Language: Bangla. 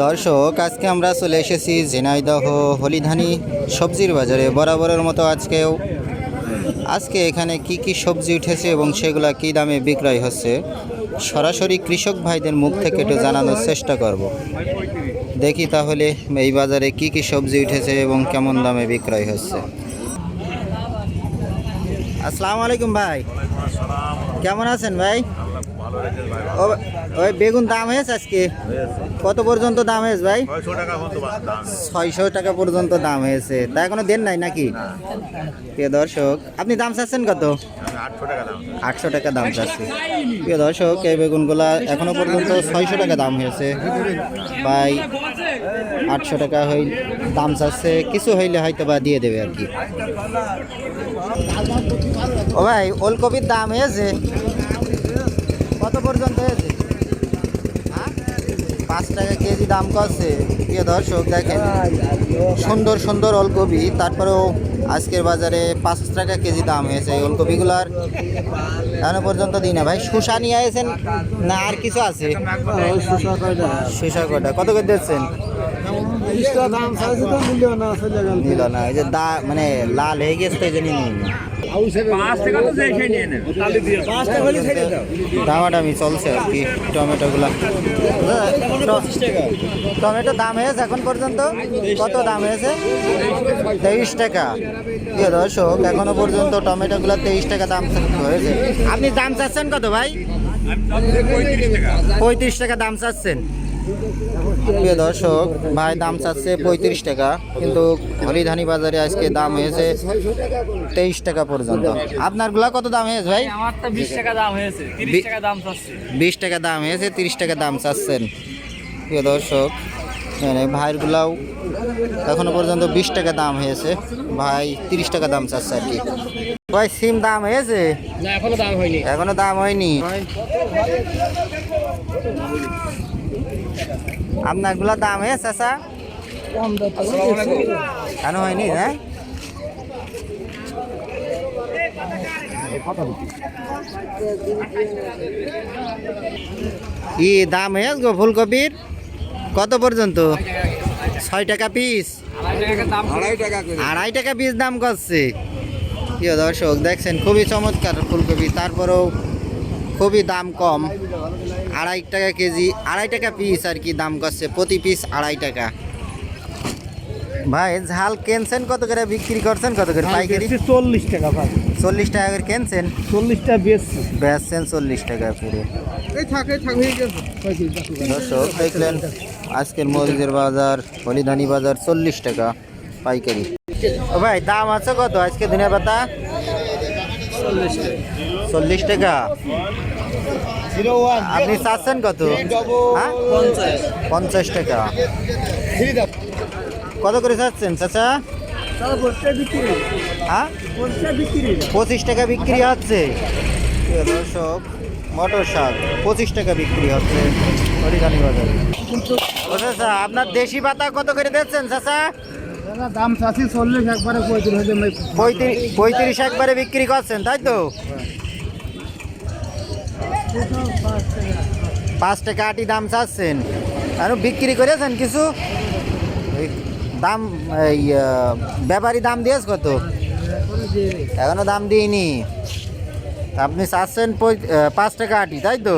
দর্শক, আজকে আমরা চলে এসেছি ঝিনাইদহ হলিধানি সবজির বাজারে। বরাবরের মতো আজকে এখানে কি কি সবজি উঠেছে এবং সেগুলা কি দামে বিক্রয় হচ্ছে সরাসরি কৃষক ভাইদের মুখ থেকে একটু জানানোর চেষ্টা করব। দেখি তাহলে এই বাজারে কি কি সবজি উঠেছে এবং কেমন দামে বিক্রয় হচ্ছে। আসসালামু আলাইকুম ভাই, কেমন আছেন ভাই? ওই বেগুন দাম হয়েছে আজকে কত পর্যন্ত দাম হয়েছে ভাই? 600 টাকা পর্যন্ত দাম হয়েছে। তা এখনো দেন নাই নাকি? প্রিয় দর্শক, আপনি দাম চাচ্ছেন কত? 800 টাকা দাম চাচ্ছে। প্রিয় দর্শক, এই বেগুনগুলা এখনো পর্যন্ত 600 টাকা দাম হয়েছে। ভাই 800 টাকা দাম চাচ্ছে, কিছু হইলে হয়তো বা দিয়ে দেবে আর কি। ও ভাই, ওলকপির দাম হয়েছে কত পর্যন্ত হয়েছে? 5 টাকা কেজি দাম করছে। প্রিয় দর্শক দেখেন, সুন্দর সুন্দর ওলকপি, তারপরেও আজকের বাজারে 5 টাকা কেজি দাম হয়েছে এই ওলকপিগুলার। এখনো পর্যন্ত দিই না ভাই। শসা নিয়ে আসেন না আর কিছু আছে? শসা কটা কত করে দিচ্ছেন? নিল না, এই যে মানে লাল হয়ে গেছে তো এই জন্য নিই না। দামাদামি চলছে আর কি টমেটোগুলা। টমেটো দাম হয়েছে এখন পর্যন্ত কত দাম হয়েছে? 23 টাকা। প্রিয় দর্শক, এখনো পর্যন্ত টমেটোগুলো 23 টাকা দাম হয়েছে। আপনি দাম চাচ্ছেন কত ভাই? 35 টাকা দাম চাচ্ছেন। প্রিয় দর্শক, ভাই দাম চাচ্ছে 35 টাকা, কিন্তু হলিধানি বাজারে আজকে দাম হয়েছে 23 টাকা পর্যন্ত। আপনারগুলা কত দাম হয়েছে ভাই? 20 টাকা দাম হয়েছে, 30 টাকা দাম চাচ্ছে। 20 টাকা দাম হয়েছে, 30 টাকা দাম চাচ্ছেন। প্রিয় দর্শক, মানে ভাইয়েরগুলাও এখনো পর্যন্ত 20 টাকা দাম হয়েছে, ভাই 30 টাকা দাম চাচ্ছে আর কি। ভাই সিম দাম হয়েছে? না, এখনো দাম হয়নি। এখনো দাম হয়নি। আপনারগুলা দাম হয়েছে চাচা? কেন হয়নি? হ্যাঁ, কি দাম হয়েছে গো ফুলকপির? কত পর্যন্ত? 6 টাকা পিস? 2.5 টাকা পিস দাম করছে। প্রিয় দর্শক দেখছেন, খুবই চমৎকার ফুলকপি, তারপরেও খুবই দাম কম। 2.5 টাকা কেজি, 2.5 টাকা পিস আর কি দাম করছে, প্রতি পিস 2.5 টাকা। ভাই ঝাল কেনছেন কত করে, বিক্রি করছেন কত করে পাইকারি? 40 টাকা ভাই। 40 টাকা করে কেনছেন? 40 টাকা বেচছেন 40 টাকা করে। দর্শক দেখলেন, আজকের মরিচের বাজার, হলিধানি বাজার 40 টাকা পাইকারি। ও ভাই দাম আছে কত আজকে ধনিয়া পাতা? 40 টাকা। আপনি চাচ্ছেন কত? 50 টাকা। কত করে চাচ্ছেন চাচা? 25 টাকা বিক্রি হচ্ছে। দর্শক, মটর শাক 25 টাকা বিক্রি হচ্ছে হলিধানি বাজারে। চাচা, আপনার দেশি পাতা কত করে দিচ্ছেন চাচা? দাম চাচ্ছি 40, একবারে 35 একবারে বিক্রি করছেন, তাই তো? 5 টাকা আটি দাম চাচ্ছেন, আর বিক্রি করেছেন কিছু? দাম এই ব্যাপারী দাম দিয়েছে কত? এখনো দাম দিইনি। আপনি চাচ্ছেন 5 টাকা আটি, তাই তো?